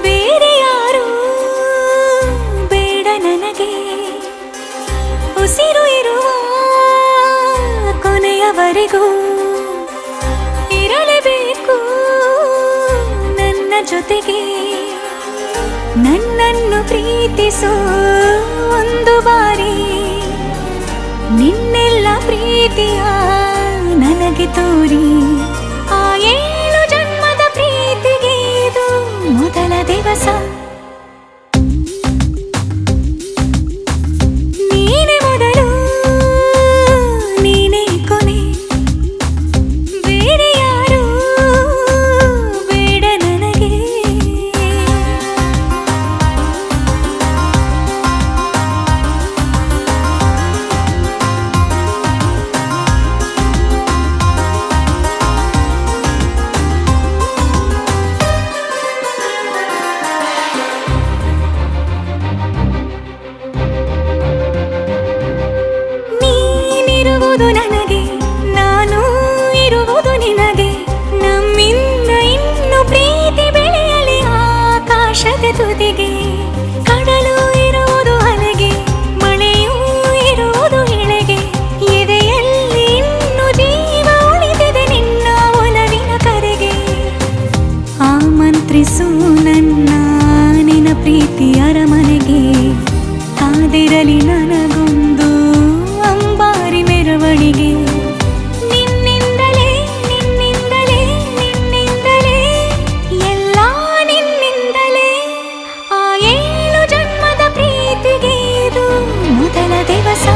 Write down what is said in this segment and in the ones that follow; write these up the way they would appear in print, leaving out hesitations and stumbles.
ಬೇರೆ ಯಾರು ಬೇಡ ನನಗೆ, ಉಸಿರು ಇರುವ ಕೊನೆಯವರೆಗೂ ಇರಲೇಬೇಕು ನನ್ನ ಜೊತೆಗೆ. ನನ್ನನ್ನು ಪ್ರೀತಿಸೋ ಒಂದು ಬಾರಿ, ನಿನ್ನೆಲ್ಲ ಪ್ರೀತಿಯ ನನಗೆ ತೋರಿ. ಆ 7 ಜನ್ಮದ ಪ್ರೀತಿಗೆ ಇದು ಮೊದಲ ದಿವಸ. ನೀನೇ ಮೊದಲು, ನೀನೇ ಕೊನೆ, ಬೇರೆ ಯಾರು ಬೇಡ ನನಗೆ. ನೀನಿರುವುದು ನನಗೆ, ನಾನು ಇರುವುದು ನಿನಗೆ. ನಮ್ಮಿಂದ ಇನ್ನು ಪ್ರೀತಿ ಬೆಳೆಯಲಿ ಆಕಾಶದ ತುದಿಗೆ. ಕಡಲು ಇರುವುದು ಅಲೆಗೆ, ಮಳೆಯೂ ಇರುವುದು ಎಳೆಗೆ. ಎದೆಯಲ್ಲಿ ಇನ್ನು ಜೀವ ಉಳಿದಿದೆ ನಿನ್ನ ಒಲವಿನ ಕರೆಗೆ. ಆಮಂತ್ರಿಸು ನನ್ನ ನಿನ್ನ ಪ್ರೀತಿ ಅರಮನೆಗೆ. ಕಾದಿರಲಿ ನನಗೊಂದು ಅಂಬಾರಿ ಮೆರವಣಿಗೆ. ನಿನ್ನಿಂದಲೇ ನಿನ್ನಿಂದಲೇ ನಿನ್ನಿಂದಲೇ ಎಲ್ಲ ನಿನ್ನಿಂದಲೇ. ಆ 7 ಜನ್ಮದ ಪ್ರೀತಿಗೆ ಇದು ಮೊದಲ ದಿವಸ.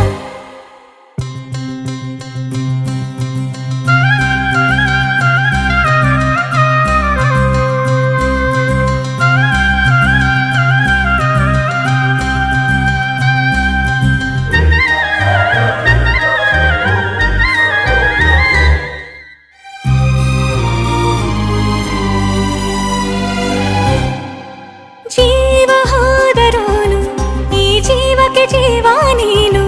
ಜೀವ ಹೋದರೋನು ಈ ಜೀವಕ್ಕೆ ಜೀವ ನೀನು.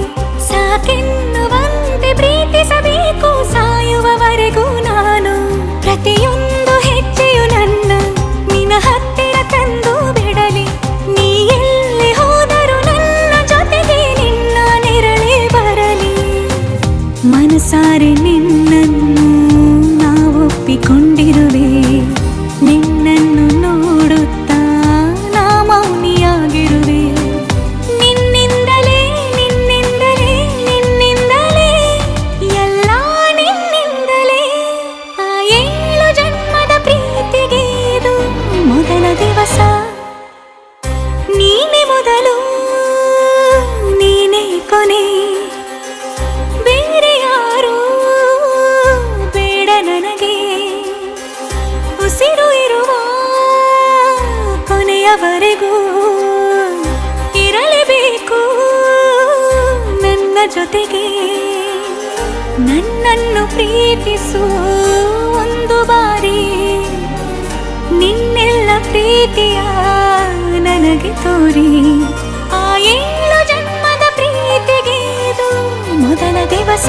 ಸಾಕೆನ್ನುವಂತೆ ಪ್ರೀತಿಸಬೇಕು ಸಾಯುವವರೆಗೂ ನಾನು. ಪ್ರತಿಯೊಂದು ಹೆಜ್ಜೆಯು ನನ್ನ ನಿನ್ನ ಹತ್ತಿರ ತಂದು ಬಿಡಲಿ. ನೀ ಎಲ್ಲಿ ಹೋದರೂ ನನ್ನ ಜೊತೆಗೆ ನಿನ್ನ ನೆರಳೇ ಬರಲಿ. ಮನಸಾರೆ ನಿನ್ನನ್ನು ನಾವೊಪ್ಪಿಕೊಂಡಿರುವೆ. ನಿನ್ನನ್ನು ನೋಡುತ್ತಾ ನಾ ಮೌನಿಯಾಗಿರುವೆ. ನಿನ್ನಿಂದಲೇ ನಿನ್ನಿಂದಲೇ ನಿನ್ನಿಂದಲೇ ಎಲ್ಲ ನಿನ್ನಿಂದಲೇ. ಆ 7 ಜನ್ಮದ ಪ್ರೀತಿಗೆ ಇದು ಮೊದಲ ದಿವಸ. ನೀನೇ ಮೊದಲು, ನೀನೇ ಕೊನೆ, ಬೇರೆ ಯಾರು ಬೇಡ ನನಗೆ. ಉಸಿರು ಇರುವ ಕೊನೆಯವರೆಗೂ ಇರಲೇಬೇಕು ನನ್ನ ಜೊತೆಗೆ. ನನ್ನನ್ನು ಪ್ರೀತಿಸು ಒಂದು ಬಾರಿ, ನಿನ್ನೆಲ್ಲ ಪ್ರೀತಿಯ ನನಗೆ ತೋರಿ. ಆ 7 ಜನ್ಮದ ಪ್ರೀತಿಗೆ ಇದು ಮೊದಲ ದಿವಸ.